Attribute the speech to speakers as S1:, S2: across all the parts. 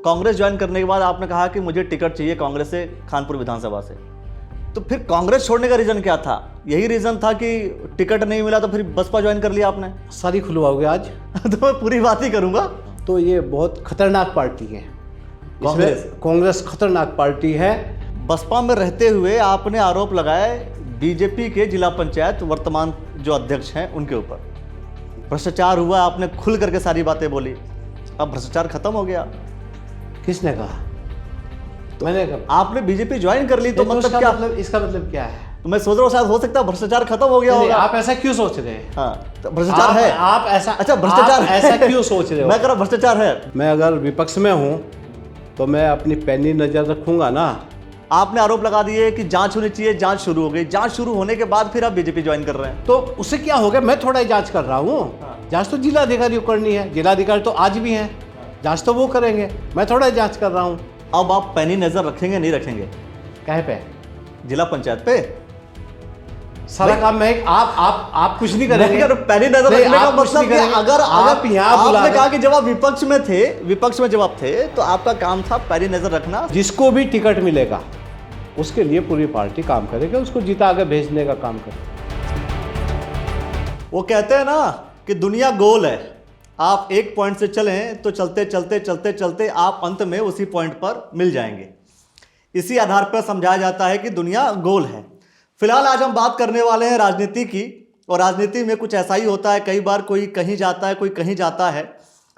S1: Congress join करने के बाद आपने कहा कि मुझे टिकट चाहिए कांग्रेस से, कानपुर विधानसभा से, तो फिर कांग्रेस छोड़ने का रीजन क्या था? यही रीजन था कि टिकट नहीं मिला तो फिर बसपा ज्वाइन कर लिया आपने?
S2: सारी खुलवाओगे आज?
S1: तो मैं पूरी बात ही करूंगा।
S2: तो ये बहुत खतरनाक पार्टी है
S1: कांग्रेस।
S2: कांग्रेस खतरनाक पार्टी है।
S1: बसपा में रहते हुए आपने आरोप लगाए बीजेपी के जिला पंचायत वर्तमान जो अध्यक्ष हैं उनके ऊपर, भ्रष्टाचार हुआ, आपने खुल करके सारी बातें बोली। अब भ्रष्टाचार खत्म हो गया।
S2: किसने कहा? तो मैंने कहा।
S1: आपने बीजेपी ज्वाइन कर ली तो मतलब क्या?
S2: इसका मतलब क्या है?
S1: तो मैं सोच रहा हूँ शायद हो सकता है भ्रष्टाचार खत्म हो गया होगा।
S2: आप ऐसा क्यों सोच रहे हैं?
S1: हाँ, तो भ्रष्टाचार है।
S2: आप ऐसा,
S1: अच्छा भ्रष्टाचार
S2: ऐसा क्यों सोच रहे हो?
S1: मैं कह रहा भ्रष्टाचार है।
S2: मैं अगर विपक्ष में हूँ तो मैं अपनी पैनी नजर रखूंगा ना।
S1: आपने आरोप लगा दिए कि जांच होनी चाहिए, जांच शुरू हो गई, जांच शुरू होने के बाद फिर आप बीजेपी ज्वाइन कर रहे हैं।
S2: तो उससे क्या हो गया? मैं थोड़ा ही जांच कर रहा हूँ। जांच तो जिलाधिकारी को करनी है, जिलाधिकारी तो आज भी हैं, जांच तो वो करेंगे, मैं थोड़ा ही जांच कर रहा हूँ।
S1: अब आप पैनी नजर रखेंगे नहीं रखेंगे?
S2: कहे पे?
S1: जिला पंचायत पे
S2: सारा काम में आप कुछ नहीं करेंगे।
S1: पैनी नजर रखने का मतलब कि अगर
S2: आप यहाँ
S1: आपने कहा कि जब आप विपक्ष में थे, विपक्ष में जब आप थे तो आपका काम था पैनी नजर रखना।
S2: जिसको भी टिकट मिलेगा उसके लिए पूरी पार्टी काम करेगी, उसको जीता आगे भेजने का काम करेगी।
S1: वो कहते हैं ना कि दुनिया गोल है, आप एक पॉइंट से चलें तो चलते चलते चलते चलते आप अंत में उसी पॉइंट पर मिल जाएंगे। इसी आधार पर समझाया जाता है कि दुनिया गोल है। फिलहाल आज हम बात करने वाले हैं राजनीति की, और राजनीति में कुछ ऐसा ही होता है, कई बार कोई कहीं जाता है, कोई कहीं जाता है,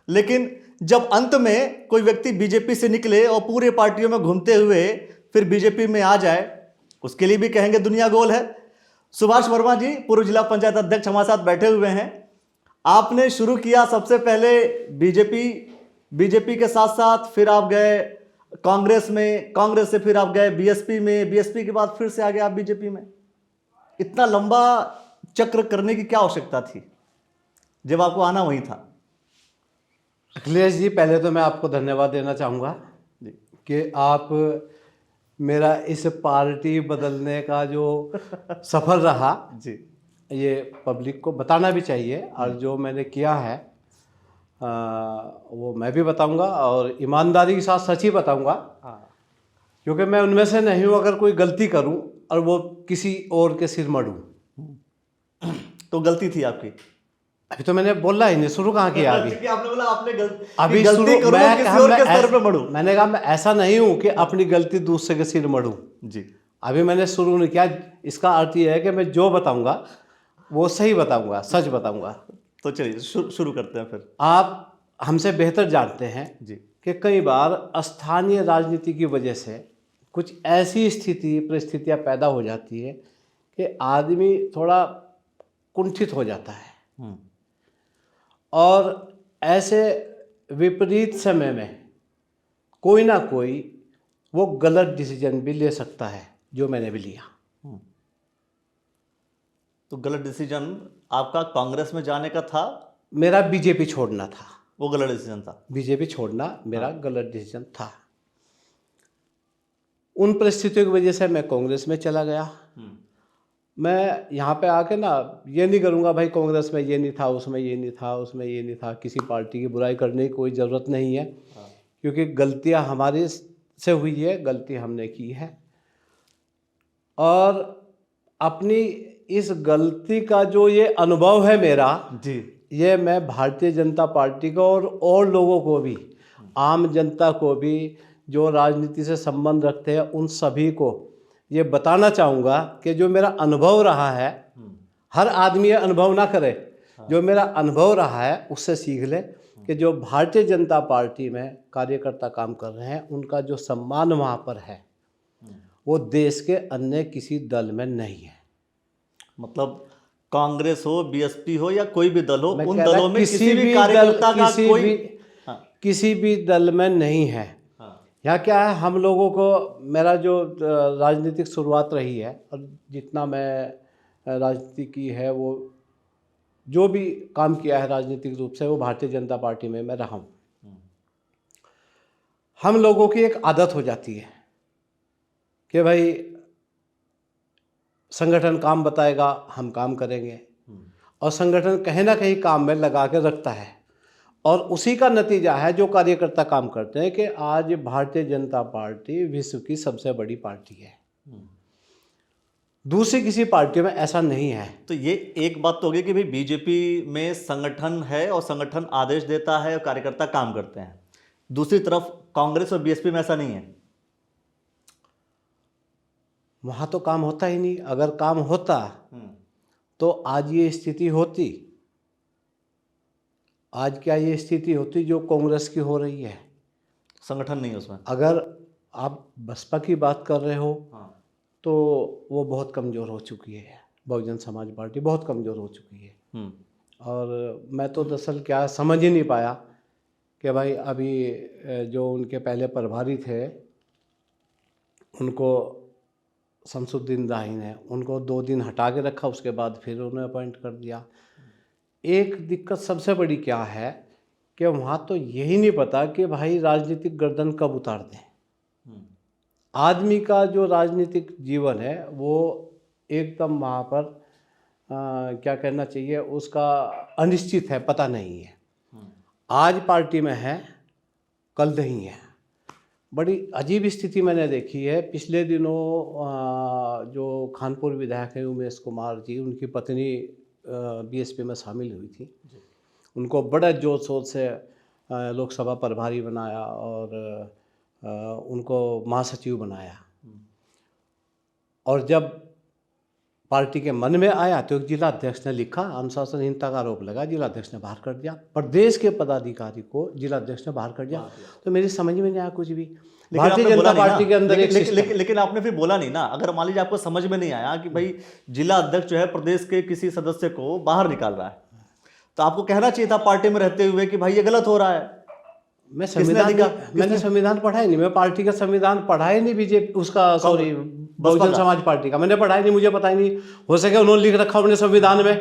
S1: लेकिन जब अंत में कोई व्यक्ति बीजेपी से निकले और पूरे पार्टियों में घूमते हुए फिर बीजेपी में आ जाए, उसके लिए भी कहेंगे दुनिया गोल है। सुभाष वर्मा जी, पूर्व जिला पंचायत अध्यक्ष, हमारे साथ बैठे हुए हैं। आपने शुरू किया सबसे पहले बीजेपी के साथ साथ, फिर आप गए कांग्रेस में, कांग्रेस से फिर आप गए बीएसपी में, बीएसपी के बाद फिर से आ गए आप बीजेपी में। इतना लंबा चक्र करने की क्या आवश्यकता थी जब आपको आना वही था?
S2: अखिलेश जी, पहले तो मैं आपको धन्यवाद देना चाहूँगा कि आप मेरा इस पार्टी बदलने का जो सफल रहा
S1: जी,
S2: ये पब्लिक को बताना भी चाहिए, और जो मैंने किया है वो मैं भी बताऊंगा और ईमानदारी के साथ सच ही बताऊंगा। क्योंकि मैं उनमें से नहीं हूँ अगर कोई गलती करूँ और वो किसी और के सिर मरूँ।
S1: तो गलती थी आपकी?
S2: अभी तो मैंने बोला ही नहीं, शुरू कहाँ किया अभी?
S1: आपने बोला आपने
S2: अभी
S1: गलती करूँ किसी और के सिर पे मरूं।
S2: मैंने कहा मैं ऐसा नहीं हूँ कि अपनी गलती दूसरे के सिर मरूँ
S1: जी।
S2: अभी मैंने शुरू नहीं किया। इसका अर्थ ये है कि मैं जो बताऊंगा वो सही बताऊंगा, सच बताऊंगा।
S1: तो चलिए शुरू करते हैं फिर।
S2: आप हमसे बेहतर जानते हैं
S1: जी
S2: कि कई बार स्थानीय राजनीति की वजह से कुछ ऐसी परिस्थितियां पैदा हो जाती है कि आदमी थोड़ा कुंठित हो जाता है, और ऐसे विपरीत समय में कोई ना कोई वो गलत डिसीजन भी ले सकता है, जो मैंने भी लिया।
S1: तो गलत डिसीजन आपका कांग्रेस में जाने का था?
S2: मेरा बीजेपी छोड़ना था।
S1: वो गलत डिसीजन था?
S2: बीजेपी छोड़ना मेरा गलत डिसीजन था। उन परिस्थितियों की वजह से मैं कांग्रेस में चला गया। मैं यहाँ पे आके ना ये नहीं करूँगा भाई कांग्रेस में ये नहीं था, उसमें ये नहीं था, उसमें ये नहीं था। किसी पार्टी की बुराई करने की कोई ज़रूरत नहीं है, क्योंकि गलतियाँ हमारे से हुई है, गलती हमने की है, और अपनी इस गलती का जो ये अनुभव है मेरा
S1: जी,
S2: ये मैं भारतीय जनता पार्टी को और लोगों को भी, आम जनता को भी, जो राजनीति से संबंध रखते हैं, उन सभी को ये बताना चाहूँगा कि जो मेरा अनुभव रहा है, हर आदमी ये अनुभव ना करे, जो मेरा अनुभव रहा है उससे सीख ले कि जो भारतीय जनता पार्टी में कार्यकर्ता काम कर रहे हैं उनका जो सम्मान वहाँ पर है वो देश के अन्य किसी दल में नहीं है।
S1: मतलब कांग्रेस हो, बीएसपी हो या कोई भी दल हो,
S2: मैं
S1: उन
S2: कह रहा
S1: दलों में
S2: किसी भी
S1: कार्यकर्ता का कोई
S2: किसी भी दल में नहीं है। यहाँ क्या है, हम लोगों को, मेरा जो राजनीतिक शुरुआत रही है और जितना मैं राजनीति की है, वो जो भी काम किया है राजनीतिक रूप से, वो भारतीय जनता पार्टी में मैं रहा हूँ। हम लोगों की एक आदत हो जाती है कि भाई संगठन काम बताएगा, हम काम करेंगे, और संगठन कहीं ना कहीं काम में लगा के रखता है, और उसी का नतीजा है जो कार्यकर्ता काम करते हैं कि आज भारतीय जनता पार्टी विश्व की सबसे बड़ी पार्टी है। दूसरी किसी पार्टी में ऐसा नहीं है।
S1: तो ये एक बात तो होगी कि भाई बीजेपी में संगठन है और संगठन आदेश देता है और कार्यकर्ता काम करते हैं। दूसरी तरफ कांग्रेस और बीएसपी में ऐसा नहीं है।
S2: वहाँ तो काम होता ही नहीं। अगर काम होता तो आज ये स्थिति होती। आज क्या ये स्थिति होती जो कांग्रेस की हो रही है?
S1: संगठन नहीं है उसमें।
S2: अगर आप बसपा की बात कर रहे हो
S1: हाँ।
S2: तो वो बहुत कमज़ोर हो चुकी है। बहुजन समाज पार्टी बहुत कमज़ोर हो चुकी है। और मैं तो दरअसल क्या समझ ही नहीं पाया कि भाई अभी जो उनके पहले प्रभारी थे उनको शमसुद्दीन दाही ने उनको 2 दिन हटा के रखा, उसके बाद फिर उन्हें अपॉइंट कर दिया। एक दिक्कत सबसे बड़ी क्या है कि वहाँ तो यही नहीं पता कि भाई राजनीतिक गर्दन कब उतार दें। आदमी का जो राजनीतिक जीवन है वो एकदम वहाँ पर क्या कहना चाहिए, उसका अनिश्चित है, पता नहीं है। आज पार्टी में है, कल नहीं है। बड़ी अजीब स्थिति मैंने देखी है। पिछले दिनों जो खानपुर विधायक हैं उमेश कुमार जी, उनकी पत्नी बीएसपी में शामिल हुई थी। उनको बड़ा जोर शोर से लोकसभा प्रभारी बनाया और उनको महासचिव बनाया। और जब पार्टी के मन में आया तो एक जिला अध्यक्ष ने लिखा, अनुशासनहीनता का आरोप लगा, जिला अध्यक्ष ने बाहर कर दिया। प्रदेश के पदाधिकारी को जिला अध्यक्ष ने बाहर कर दिया। तो मेरी समझ में नहीं आया कुछ भी। भारतीय जनता पार्टी के अंदर
S1: लेकिन आपने फिर बोला नहीं ना। अगर मान लीजिए आपको समझ में नहीं आया कि भाई जिला अध्यक्ष जो है प्रदेश के किसी सदस्य को बाहर निकाल रहा है, तो आपको कहना चाहिए था पार्टी में रहते हुए कि भाई ये गलत हो रहा है।
S2: मैंने संविधान पढ़ा ही नहीं। मैं पार्टी का संविधान पढ़ा ही नहीं। बीजेपी उसका सॉरी बहुजन समाज पार्टी का मैंने पढ़ा ही नहीं, मुझे पता ही नहीं। हो सके उन्होंने लिख रखा अपने संविधान में।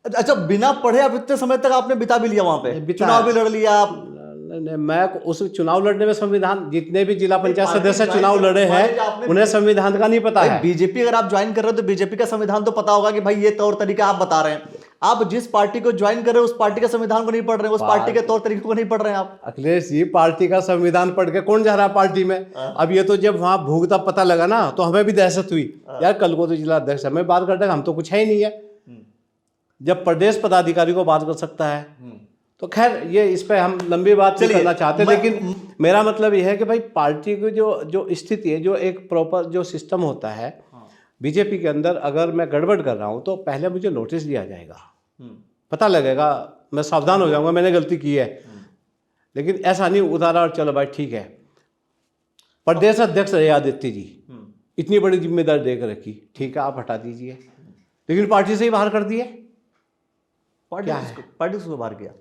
S1: अच्छा, बिना पढ़े आप इतने समय तक आपने बिता भी लिया वहां पे, चुनाव भी लड़ लिया आप।
S2: मैं उस चुनाव लड़ने में संविधान, जितने भी जिला पंचायत सदस्य चुनाव लड़े हैं उन्हें संविधान का नहीं पता है।
S1: बीजेपी अगर आप ज्वाइन कर रहे हो तो बीजेपी का संविधान तो पता होगा कि भाई ये तौर तरीका आप बता रहे हैं। आप जिस पार्टी को ज्वाइन कर रहे हो उस पार्टी का संविधान को नहीं पढ़ रहे हैं, उस पार्टी के तौर तरीकों को नहीं पढ़ रहे हैं आप।
S2: अखिलेश जी, पार्टी का संविधान पढ़ के कौन जा रहा है पार्टी में? अब ये तो जब वहां भूखता पता लगा ना तो हमें भी दहशत हुई, यार कल को तो जिला अध्यक्ष हमें बात कर देगा, हम तो कुछ है ही नहीं है। जब प्रदेश पदाधिकारी को बात कर सकता है तो खैर ये इस पे हम लंबी बात नहीं करना चाहते। लेकिन मेरा मतलब ये है कि भाई पार्टी की जो स्थिति है, जो एक प्रॉपर जो सिस्टम होता है बीजेपी के अंदर, अगर मैं गड़बड़ कर रहा हूँ तो पहले मुझे नोटिस दिया जाएगा, पता लगेगा, मैं सावधान हो जाऊंगा मैंने गलती की है। लेकिन ऐसा नहीं उतारा और चलो भाई ठीक है। प्रदेश अध्यक्ष रहे आदित्य जी, इतनी बड़ी जिम्मेदारी देकर रखी, ठीक है आप हटा दीजिए, लेकिन पार्टी से ही बाहर कर दिए।
S1: पार्टी से बाहर किया।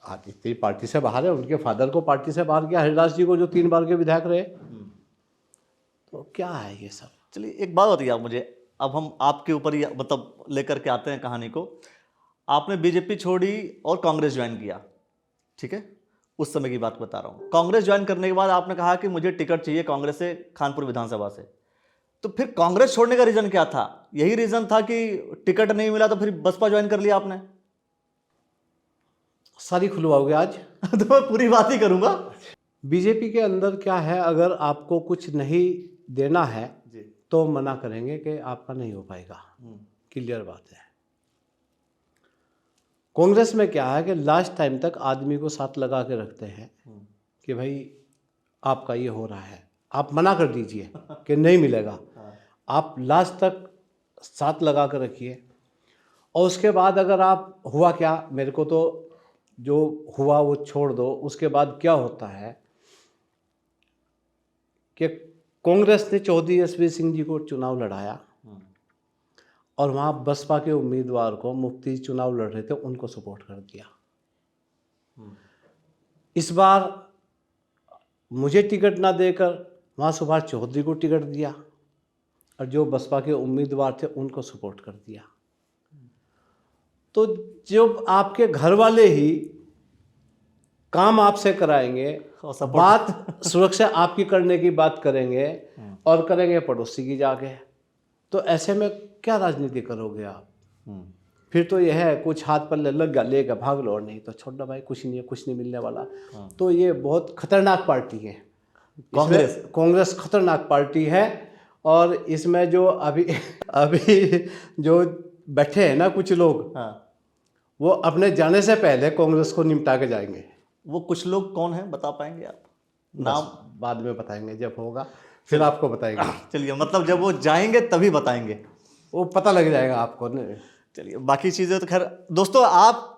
S2: आदित्य पार्टी से बाहर है, उनके फादर को पार्टी से बाहर किया, हरिदास जी को जो 3 बार के विधायक रहे। तो क्या है ये सब?
S1: चलिए एक बात बताइए आप मुझे, अब हम आपके ऊपर ही मतलब लेकर के आते हैं कहानी को। आपने बीजेपी छोड़ी और कांग्रेस ज्वाइन किया, ठीक है, उस समय की बात बता रहा हूँ। कांग्रेस ज्वाइन करने के बाद आपने कहा कि मुझे टिकट चाहिए कांग्रेस से, खानपुर विधानसभा से। तो फिर कांग्रेस छोड़ने का रीजन क्या था? यही रीजन था कि टिकट नहीं मिला तो फिर बसपा ज्वाइन कर लिया आपने?
S2: सारी खुलवाओगे आज?
S1: तो मैं पूरी बात ही करूंगा।
S2: बीजेपी के अंदर क्या है, अगर आपको कुछ नहीं देना है तो मना करेंगे कि आपका नहीं हो पाएगा, क्लियर बात है। कांग्रेस में क्या है कि लास्ट टाइम तक आदमी को साथ लगा के रखते हैं कि भाई आपका ये हो रहा है, आप मना कर दीजिए कि नहीं मिलेगा, आप लास्ट तक साथ लगा कर रखिए। और उसके बाद अगर आप हुआ क्या, मेरे को तो जो हुआ वो छोड़ दो, उसके बाद क्या होता है कि कांग्रेस ने चौधरी एसपी सिंह जी को चुनाव लड़ाया और वहाँ बसपा के उम्मीदवार को, मुफ्ती चुनाव लड़ रहे थे, उनको सपोर्ट कर दिया। इस बार मुझे टिकट ना देकर वहाँ सुभाष चौधरी को टिकट दिया और जो बसपा के उम्मीदवार थे उनको सपोर्ट कर दिया। तो जब आपके घर वाले ही काम आपसे कराएंगे, बात सुरक्षा आपकी करने की बात करेंगे और करेंगे पड़ोसी की जाके, तो ऐसे में क्या राजनीति करोगे आप? फिर तो यह है कुछ हाथ पर लग गया लेगा भाग लो, और नहीं तो छोड़ दो भाई, कुछ नहीं है, कुछ नहीं मिलने वाला। तो ये बहुत खतरनाक पार्टी है कांग्रेस खतरनाक पार्टी है। और इसमें जो अभी अभी जो बैठे हैं ना कुछ लोग,
S1: हाँ,
S2: वो अपने जाने से पहले कांग्रेस को निपटा के जाएंगे।
S1: वो कुछ लोग कौन है बता पाएंगे आप? नाम
S2: बाद में बताएंगे, जब होगा फिर आपको बताएंगे।
S1: चलिए, मतलब जब वो जाएंगे तभी बताएंगे,
S2: वो पता लग जाएगा आपको न।
S1: चलिए बाकी चीज़ें तो खैर। दोस्तों, आप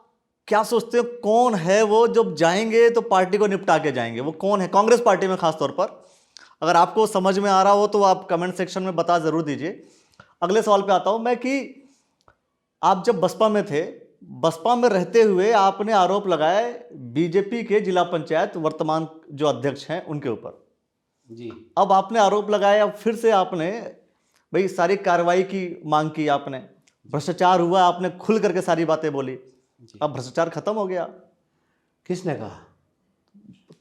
S1: क्या सोचते हो कौन है वो जब जाएंगे तो पार्टी को निपटा के जाएंगे? वो कौन है कांग्रेस पार्टी में खास तौर पर? अगर आपको समझ में आ रहा हो तो आप कमेंट सेक्शन में बता ज़रूर दीजिए। अगले सवाल पे आता हूं मैं कि आप जब बसपा में थे, बसपा में रहते हुए आपने आरोप लगाए बीजेपी के जिला पंचायत वर्तमान जो अध्यक्ष हैं उनके ऊपर।
S2: जी।
S1: अब आपने आरोप लगाए, अब फिर से आपने भाई सारी कार्रवाई की मांग की, आपने भ्रष्टाचार हुआ, आपने खुल करके सारी बातें बोली। अब भ्रष्टाचार खत्म हो गया।
S2: किसने कहा?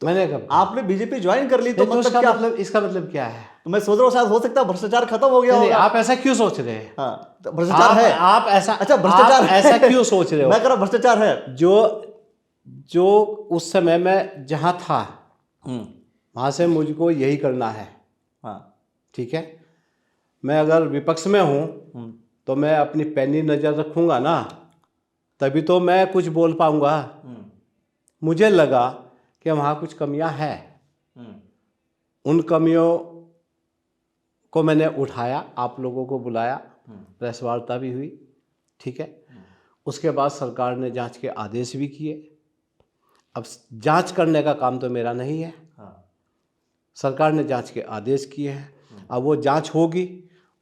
S2: मैंने कहा।
S1: आपने बीजेपी ज्वाइन कर ली तो मतलब
S2: इसका
S1: क्या?
S2: मतलब इसका मतलब क्या है?
S1: तो मैं सोच रहा हूँ शायद हो सकता है भ्रष्टाचार खत्म हो गया
S2: नहीं,
S1: होगा।
S2: आप ऐसा क्यों सोच रहे हैं?
S1: हाँ, तो भ्रष्टाचार है।
S2: आप ऐसा,
S1: अच्छा, भ्रष्टाचार
S2: आप ऐसा क्यों सोच रहे हो?
S1: मैं कह रहा भ्रष्टाचार है।
S2: जो उस समय मैं जहां था वहां से मुझको यही करना है।
S1: हाँ,
S2: ठीक है। मैं अगर विपक्ष में हूं तो मैं अपनी पैनी नजर रखूंगा ना, तभी तो मैं कुछ बोल पाऊंगा। मुझे लगा कि वहाँ कुछ कमियां हैं, उन कमियों को मैंने उठाया, आप लोगों को बुलाया, प्रेस वार्ता भी हुई। ठीक है। उसके बाद सरकार ने जांच के आदेश भी किए। अब जांच करने का काम तो मेरा नहीं है। सरकार ने जांच के आदेश किए हैं। अब वो जांच होगी,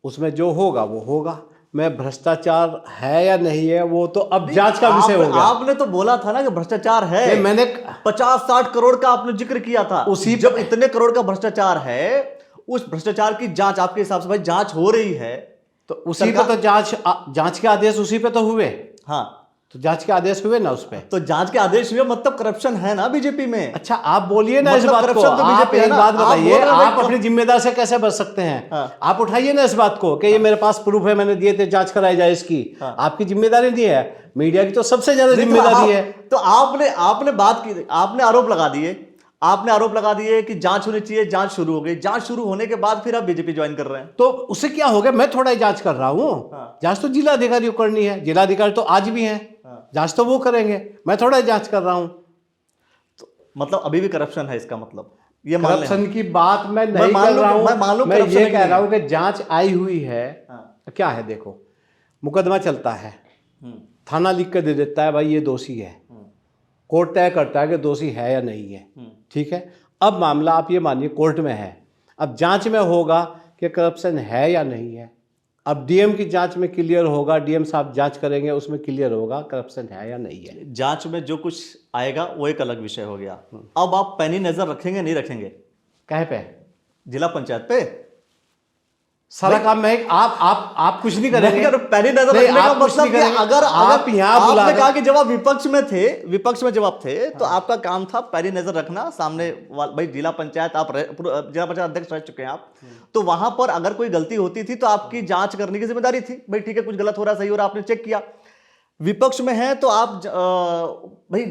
S2: उसमें जो होगा वो होगा। मैं भ्रष्टाचार है या नहीं है वो तो अब जांच का विषय हो गया।
S1: आपने तो बोला था ना कि भ्रष्टाचार है।
S2: मैंने
S1: 50-60 करोड़ का आपने जिक्र किया था।
S2: उसी
S1: जब इतने करोड़ का भ्रष्टाचार है, उस भ्रष्टाचार की जांच आपके हिसाब से भाई जांच हो रही है
S2: तो उसी पे तो जांच के आदेश उसी पे तो हुए।
S1: हाँ,
S2: तो जांच के आदेश हुए ना उस पे।
S1: तो जांच के आदेश हुए मतलब करप्शन है ना बीजेपी में।
S2: अच्छा, आप बोलिए ना इस
S1: मतलब
S2: बात को।
S1: करप्शन तो
S2: आप
S1: बीजेपी है
S2: एक
S1: ना।
S2: बात बताइए, आप
S1: भाई
S2: अपनी जिम्मेदार से कैसे बच सकते हैं?
S1: हाँ।
S2: आप उठाइए ना इस बात को कि ये मेरे पास प्रूफ है, मैंने दिए थे, जांच कराई जाए इसकी। आपकी जिम्मेदारी नहीं है, मीडिया की तो सबसे ज्यादा जिम्मेदारी है।
S1: तो आपने बात की, आपने आरोप लगा दिए, आपने आरोप लगा दिए कि जांच होनी चाहिए, जांच शुरू हो गई। जांच शुरू होने के बाद फिर आप बीजेपी ज्वाइन कर रहे हैं,
S2: तो उससे क्या हो गया? मैं थोड़ा ही जांच कर रहा हूँ। जांच तो जिलाधिकारी को करनी है, जिलाधिकारी तो आज भी हैं, जांच तो वो करेंगे, मैं थोड़ा ही जांच कर रहा हूँ।
S1: तो मतलब अभी भी करप्शन है, इसका मतलब ये मान लें।
S2: करप्शन की बात मैं नहीं कर रहा हूँ, मैं ये कह रहा हूँ कि जांच आई हुई है। क्या है, देखो मुकदमा चलता है, थाना लिख के दे देता है भाई ये दोषी है, कोर्ट तय करता है कि दोषी है या नहीं है। ठीक है। अब मामला आप ये मानिए कोर्ट में है, अब जांच में होगा कि करप्शन है या नहीं है। अब डीएम की जांच में क्लियर होगा, डीएम साहब जांच करेंगे, उसमें क्लियर होगा करप्शन है या नहीं है।
S1: जांच में जो कुछ आएगा वो एक अलग विषय हो गया। अब आप पैनी नजर रखेंगे नहीं रखेंगे?
S2: कहे पे?
S1: जिला पंचायत पे
S2: सारा काम में आप कुछ नहीं करेंगे।
S1: पैनी नजर रखने का मतलब कि अगर
S2: आप यहाँ
S1: आपने कहा कि जब आप विपक्ष में थे, विपक्ष में जब आप थे तो आपका काम था पैनी नजर रखना सामने भाई जिला पंचायत, आप जिला पंचायत अध्यक्ष रह चुके हैं आप, तो वहां पर अगर कोई गलती होती थी तो आपकी जांच करने की जिम्मेदारी थी। भाई ठीक है, कुछ गलत हो रहा है, सही हो रहा है, आपने चेक किया। विपक्ष में है तो आप भाई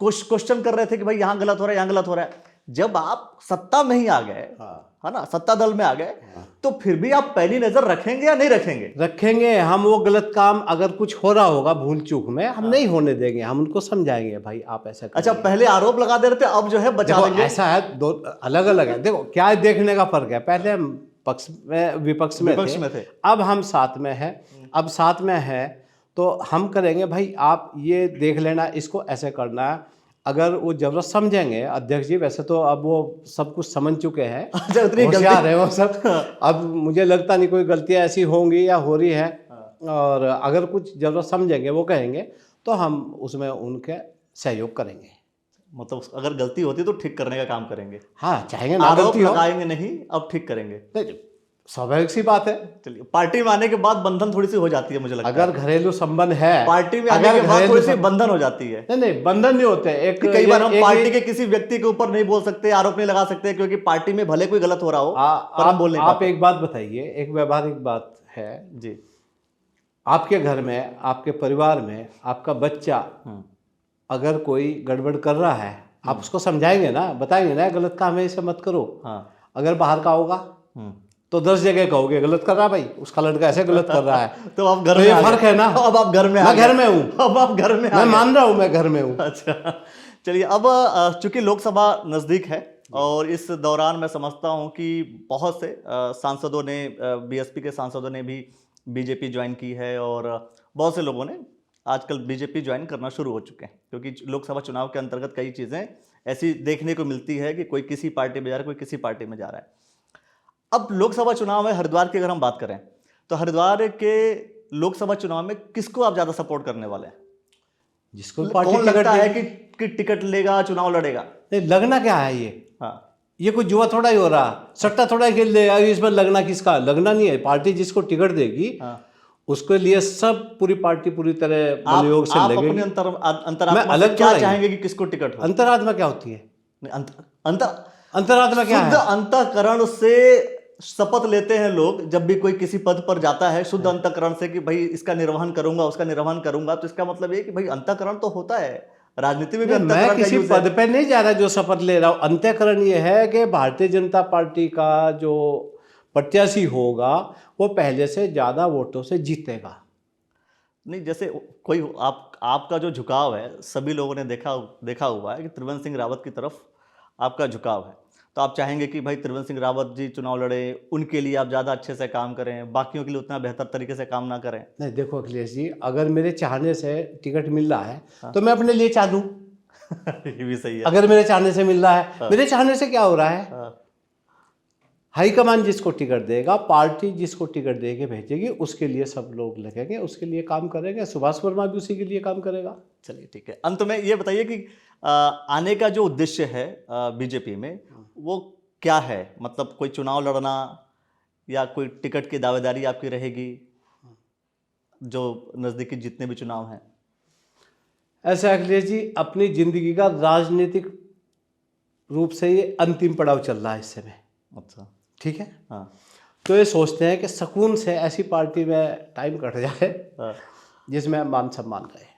S1: क्वेश्चन कर रहे थे कि भाई यहां गलत हो रहा है, यहां गलत हो रहा है। जब आप सत्ता में ही आ गए, है ना, सत्ता दल में आ गए, तो फिर भी आप पहली नजर रखेंगे या नहीं रखेंगे?
S2: रखेंगे। हम वो गलत काम अगर कुछ हो रहा होगा भूल चूक में, हम नहीं होने देंगे, हम उनको समझाएंगे भाई आप ऐसा करेंगे।
S1: अच्छा, पहले आरोप लगा दे रहे थे, अब जो है बचा लेंगे।
S2: ऐसा है, दो अलग अलग है। देखो क्या देखने का फर्क है, पहले हम पक्ष में विपक्ष में थे, अब हम साथ में है। अब साथ में है तो हम करेंगे भाई आप ये देख लेना, इसको ऐसे करना है। अगर वो जरूरत समझेंगे अध्यक्ष जी, वैसे तो अब वो सब कुछ समझ चुके हैं, होशियार है वो सब। अब मुझे लगता नहीं कोई गलतियां ऐसी होंगी या हो रही है, और अगर कुछ जरूरत समझेंगे वो कहेंगे तो हम उसमें उनके सहयोग करेंगे।
S1: मतलब अगर गलती होती तो ठीक करने का काम करेंगे।
S2: हाँ, चाहेंगे ना
S1: आरोप
S2: गलती हो,
S1: लगाएंगे नहीं, अब ठीक करेंगे।
S2: स्वाभाविक सी बात है।
S1: चलिए, पार्टी में आने के बाद बंधन थोड़ी सी हो जाती है, मुझे लगता है।
S2: अगर घरेलू संबंध है,
S1: पार्टी में आने के बाद थोड़ी सी बंधन हो जाती है।
S2: नहीं बंधन नहीं होते। एक
S1: कई बार हम पार्टी के किसी व्यक्ति के ऊपर नहीं बोल सकते, आरोप नहीं लगा सकते, क्योंकि पार्टी में भले कोई गलत हो रहा हो पर हम बोल नहीं पाते।
S2: आप एक बात बताइए, एक व्यवहारिक बात है
S1: जी,
S2: आपके घर में, आपके परिवार में आपका बच्चा अगर कोई गड़बड़ कर रहा है, आप उसको समझाएंगे ना, बताएंगे ना गलत काम है इसे मत करो।
S1: हाँ।
S2: अगर बाहर का होगा तो 10 जगह कहोगे गलत कर रहा है भाई, उसका लड़का ऐसे गलत कर रहा है।
S1: तो आप घर
S2: तो
S1: में
S2: ये
S1: आ
S2: फर्क
S1: गए।
S2: है ना।
S1: अब आप घर में आ
S2: मैं
S1: गए।
S2: घर में हूँ,
S1: अब आप घर में आ
S2: मैं
S1: गए।
S2: मान रहा हूँ मैं घर में हूँ।
S1: अच्छा, चलिए अब चूंकि लोकसभा नजदीक है और इस दौरान मैं समझता हूं कि बहुत से सांसदों ने, बीएसपी के सांसदों ने भी बीजेपी ज्वाइन की है और बहुत से लोगों ने आजकल बीजेपी ज्वाइन करना शुरू हो चुके हैं, क्योंकि लोकसभा चुनाव के अंतर्गत कई चीज़ें ऐसी देखने को मिलती है कि कोई किसी पार्टी में जा रहा है, कोई किसी पार्टी में जा रहा है। अब लोकसभा चुनाव में हरिद्वार की अगर हम बात करें तो हरिद्वार के लोकसभा चुनाव में किसको आप ज़्यादा सपोर्ट करने वाले हैं?
S2: जिसको पार्टी
S1: कौन
S2: टिकट
S1: लगता है
S2: देगी।
S1: कि टिकट लेगा, चुनाव लड़ेगा?
S2: नहीं, लगना क्या है ये?
S1: हाँ,
S2: ये कोई जुआ थोड़ा ही हो रहा, सट्टा थोड़ा ही खेल देगा इसमें। लगना किसका? लगना नहीं है, पार्टी जिसको टिकट देगी
S1: हाँ।
S2: उसके लिए सब पूरी पार्टी पूरी तरह बलयोग से
S1: आप
S2: लगेगी।
S1: अपने
S2: मैं
S1: अंतरात्मा से
S2: अलग
S1: क्या
S2: थोड़ा ही।
S1: चाहेंगे कि किसको टिकट हो?
S2: अंतरात्मा क्या होती है?
S1: नहीं, अंतर
S2: अंतरात्मा क्या
S1: शुद्ध
S2: है?
S1: अंतःकरण से शपथ लेते हैं लोग जब भी कोई किसी पद पर जाता है, शुद्ध अंतःकरण से कि भाई इसका निर्वहन करूंगा, उसका निर्वहन करूंगा। तो इसका मतलब ये कि भाई अंतःकरण तो होता है, राजनीति में भी
S2: नहीं, मैं
S1: अंतःकरण का
S2: किसी
S1: यूज
S2: पद
S1: है।
S2: पे नहीं जा रहा जो शपथ ले रहा हूं। अंतःकरण ये है कि भारतीय जनता पार्टी का जो प्रत्याशी होगा वो पहले से ज्यादा वोटों से जीतेगा।
S1: नहीं, जैसे कोई आपका जो झुकाव है, सभी लोगों ने देखा हुआ है कि त्रिवेंद्र सिंह रावत की तरफ आपका झुकाव है। तो आप चाहेंगे कि भाई त्रिवेंद्र सिंह रावत जी चुनाव लड़े, उनके लिए आप ज़्यादा अच्छे से काम करें, बाकियों के लिए उतना बेहतर तरीके से काम ना करें?
S2: नहीं, देखो अखिलेश जी, अगर मेरे चाहने से टिकट मिल रहा है तो मैं अपने लिए चाह दूं।
S1: ये भी सही है।
S2: अगर मेरे चाहने से मिल रहा है, मेरे चाहने से क्या हो रहा है?
S1: हाँ।
S2: हाईकमान जिसको टिकट देगा, पार्टी जिसको टिकट दे के भेजेगी, उसके लिए सब लोग लगेंगे, उसके लिए काम करेंगे। सुभाष वर्मा भी उसी के लिए काम करेगा।
S1: चलिए ठीक है, अंत में ये बताइए कि आने का जो उद्देश्य है बीजेपी में वो क्या है? मतलब कोई चुनाव लड़ना या कोई टिकट की दावेदारी आपकी रहेगी जो नज़दीकी जितने भी चुनाव हैं?
S2: ऐसे अखिलेश जी, अपनी जिंदगी का राजनीतिक रूप से ये अंतिम पड़ाव चल रहा है इस समय।
S1: अच्छा।
S2: ठीक है।
S1: हाँ।
S2: तो ये सोचते हैं कि सुकून से ऐसी पार्टी में टाइम कट जाए
S1: हाँ।
S2: जिसमें मान सम्मान रहे।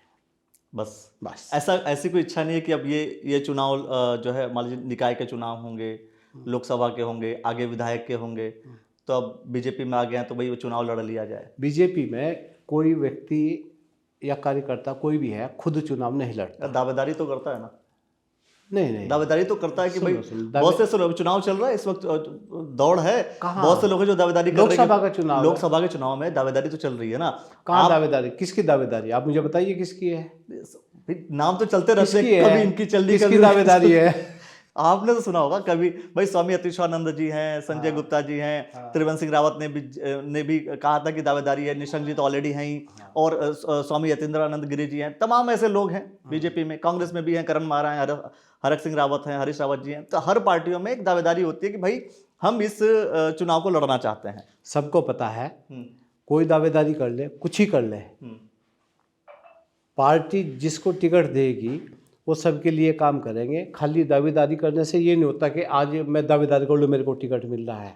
S1: बस ऐसी कोई इच्छा नहीं है कि अब ये चुनाव जो है, मान लीजिए निकाय के चुनाव होंगे, लोकसभा के होंगे, आगे विधायक के होंगे, तो अब बीजेपी में आ गए हैं तो भाई वो चुनाव लड़ लिया जाए?
S2: बीजेपी में कोई व्यक्ति या कार्यकर्ता कोई भी है खुद चुनाव नहीं लड़ता।
S1: दावेदारी तो करता है ना?
S2: नहीं,
S1: दावेदारी तो करता है कि भाई
S2: सुनो,
S1: बहुत से लोग, चुनाव चल रहा है इस वक्त, दौड़ है, बहुत से लोग हैं जो दावेदारी कर रहे हैं।
S2: लोकसभा का चुनाव है।
S1: लोकसभा के चुनाव में दावेदारी तो चल रही है ना।
S2: कहाँ दावेदारी? किसकी दावेदारी? आप मुझे बताइए किसकी है?
S1: नाम तो चलते रहते
S2: किसकी
S1: हैं,
S2: है?
S1: कभी इनकी चल रही,
S2: किसकी दावेदारी है?
S1: आपने तो सुना होगा कभी भाई, स्वामी अतिशानंद जी हैं, संजय गुप्ता जी हैं, त्रिवेंद्र सिंह रावत ने भी कहा था कि दावेदारी है, निशंक जी तो ऑलरेडी हैं ही, और स्वामी यतीन्द्रानंद गिरी जी हैं। तमाम ऐसे लोग हैं बीजेपी में, कांग्रेस में भी हैं, करण मारा है, हरक सिंह रावत हैं, हरीश रावत जी हैं। तो हर पार्टियों में एक दावेदारी होती है कि भाई हम इस चुनाव को लड़ना चाहते हैं।
S2: सबको पता है, कोई दावेदारी कर ले, कुछ ही कर ले, पार्टी जिसको टिकट देगी वो सबके लिए काम करेंगे। खाली दावेदारी करने से ये नहीं होता कि आज मैं दावेदारी कर लूँ मेरे को टिकट मिल रहा है।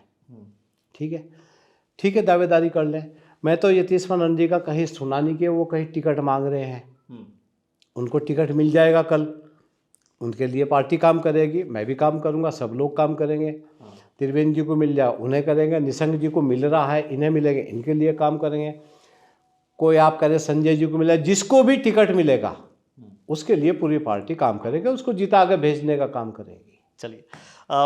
S2: ठीक है, दावेदारी कर लें। मैं तो यतीश्वरानंद जी का कहीं सुना नहीं कि वो कहीं टिकट मांग रहे हैं। उनको टिकट मिल जाएगा कल, उनके लिए पार्टी काम करेगी, मैं भी काम करूँगा, सब लोग काम करेंगे। त्रिवेंद्र जी को मिल जाए उन्हें करेंगे, निशंक जी को मिल रहा है इन्हें मिलेंगे, इनके लिए काम करेंगे। कोई आप कह रहे संजय जी को मिला, जिसको भी टिकट मिलेगा उसके लिए पूरी पार्टी काम करेगी, उसको जिता के भेजने का काम करेगी।
S1: चलिए,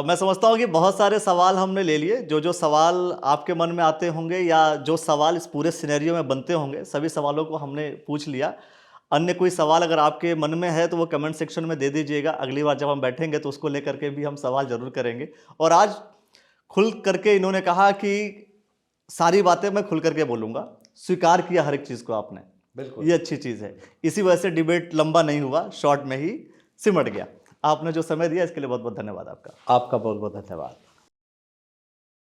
S1: मैं समझता हूँ कि बहुत सारे सवाल हमने ले लिए। जो सवाल आपके मन में आते होंगे या जो सवाल इस पूरे सिनेरियो में बनते होंगे, सभी सवालों को हमने पूछ लिया। अन्य कोई सवाल अगर आपके मन में है तो वो कमेंट सेक्शन में दे दीजिएगा। अगली बार जब हम बैठेंगे तो उसको लेकर के भी हम सवाल जरूर करेंगे। और आज खुल करके इन्होंने कहा कि सारी बातें मैं खुल करके बोलूँगा, स्वीकार किया हर एक चीज़ को आपने। बिल्कुल, ये अच्छी चीज़ है। इसी वजह से डिबेट लंबा नहीं हुआ, शॉर्ट में ही सिमट गया। आपने जो समय दिया इसके लिए बहुत बहुत धन्यवाद आपका।
S2: आपका बहुत बहुत धन्यवाद।